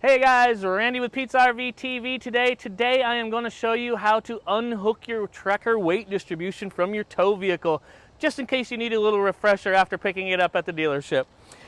Hey guys, Randy with Pete's RV TV today. Today I am going to show you how to unhook your Trekker weight distribution from your tow vehicle, just in case you need a little refresher after picking it up at the dealership.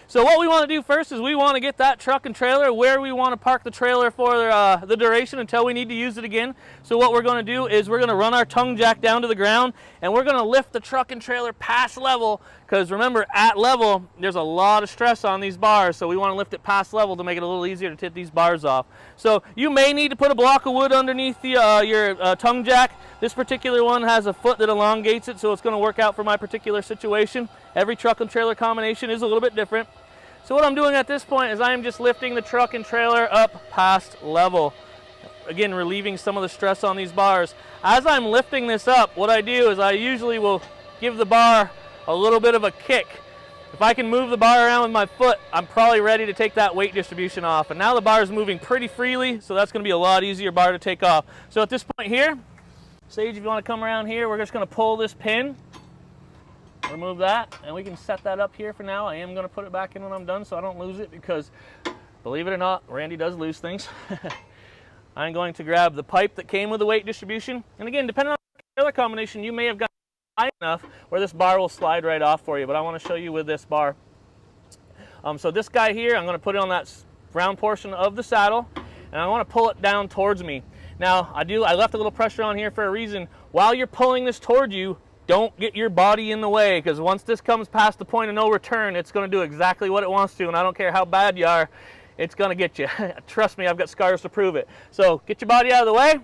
So what we want to do first is we want to get that truck and trailer where we want to park the trailer for the duration until we need to use it again. So what we're going to do is we're going to run our tongue jack down to the ground and we're going to lift the truck and trailer past level, because remember, at level there's a lot of stress on these bars, so we want to lift it past level to make it a little easier to tip these bars off. So you may need to put a block of wood underneath the, your tongue jack. This particular one has a foot that elongates it, so it's going to work out for my particular situation. Every truck and trailer combination is a little bit different. So what I'm doing at this point is I am just lifting the truck and trailer up past level. Again, relieving some of the stress on these bars. As I'm lifting this up, what I do is I usually will give the bar a little bit of a kick. If I can move the bar around with my foot, I'm probably ready to take that weight distribution off. And now the bar is moving pretty freely, so that's going to be a lot easier bar to take off. So at this point here, Sage, if you want to come around here, we're just going to pull this pin. Remove that, and we can set that up here for now. I am going to put it back in when I'm done so I don't lose it, because believe it or not, Randy does lose things. I'm going to grab the pipe that came with the weight distribution, and again, depending on the other combination, you may have gotten high enough where this bar will slide right off for you, but I want to show you with this bar. So this guy here, I'm going to put it on that round portion of the saddle, and I want to pull it down towards me. Now, I left a little pressure on here for a reason. While you're pulling this toward you, don't get your body in the way, because once this comes past the point of no return, it's going to do exactly what it wants to, and I don't care how bad you are, it's going to get you. Trust me, I've got scars to prove it. So get your body out of the way,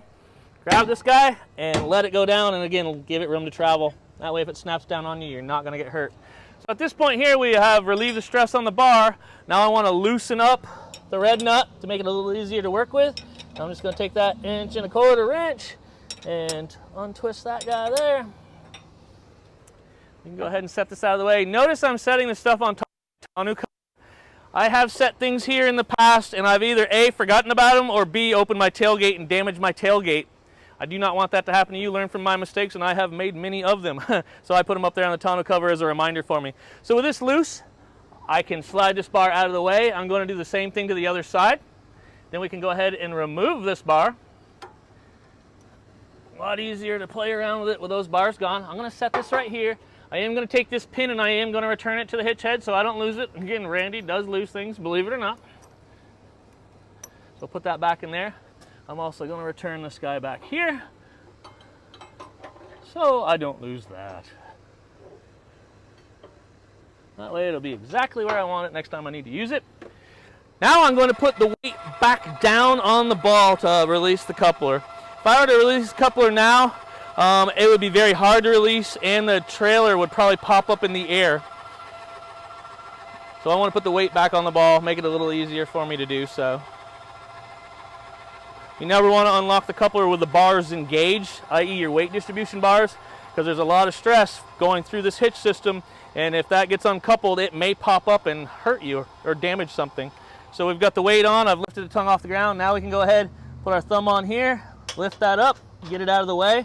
grab this guy, and let it go down, and again, give it room to travel. That way, if it snaps down on you, you're not going to get hurt. So at this point here, we have relieved the stress on the bar. Now I want to loosen up the red nut to make it a little easier to work with. I'm just going to take that 1 1/4 wrench and untwist that guy there. You can go ahead and set this out of the way. Notice I'm setting this stuff on tonneau cover. I have set things here in the past, and I've either A, forgotten about them, or B, opened my tailgate and damaged my tailgate. I do not want that to happen to you. Learn from my mistakes, and I have made many of them. So I put them up there on the tonneau cover as a reminder for me. So with this loose, I can slide this bar out of the way. I'm going to do the same thing to the other side. Then we can go ahead and remove this bar. A lot easier to play around with it with those bars gone. I'm going to set this right here. I am going to take this pin and I am going to return it to the hitch head so I don't lose it. Again, Randy does lose things, believe it or not. So put that back in there. I'm also going to return this guy back here so I don't lose that. That way it'll be exactly where I want it next time I need to use it. Now I'm going to put the weight back down on the ball to release the coupler. If I were to release the coupler now, it would be very hard to release, and the trailer would probably pop up in the air. So I want to put the weight back on the ball, make it a little easier for me to do so. You never want to unlock the coupler with the bars engaged, i.e. your weight distribution bars, because there's a lot of stress going through this hitch system, and if that gets uncoupled, it may pop up and hurt you or damage something. So we've got the weight on, I've lifted the tongue off the ground. Now we can go ahead, put our thumb on here, lift that up, get it out of the way.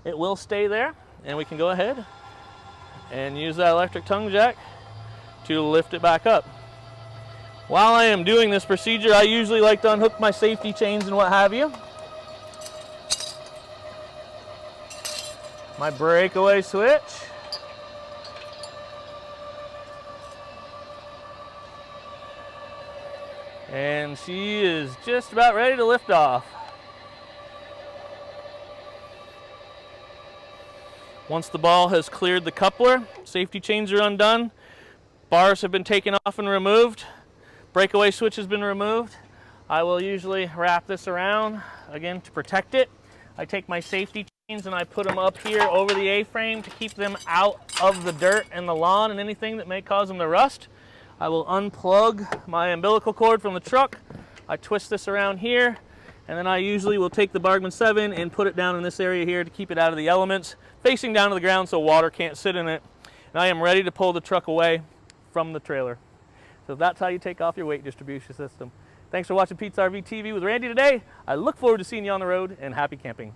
It will stay there, and we can go ahead and use that electric tongue jack to lift it back up. While I am doing this procedure, I usually like to unhook my safety chains and what have you. My breakaway switch. And she is just about ready to lift off. Once the ball has cleared the coupler, safety chains are undone, bars have been taken off and removed, breakaway switch has been removed. I will usually wrap this around, again, to protect it. I take my safety chains and I put them up here over the A-frame to keep them out of the dirt and the lawn and anything that may cause them to rust. I will unplug my umbilical cord from the truck. I twist this around here, and then I usually will take the Bargman 7 and put it down in this area here to keep it out of the elements, facing down to the ground so water can't sit in it. And I am ready to pull the truck away from the trailer. So that's how you take off your weight distribution system. Thanks for watching Pete's RV TV with Randy today. I look forward to seeing you on the road, and happy camping.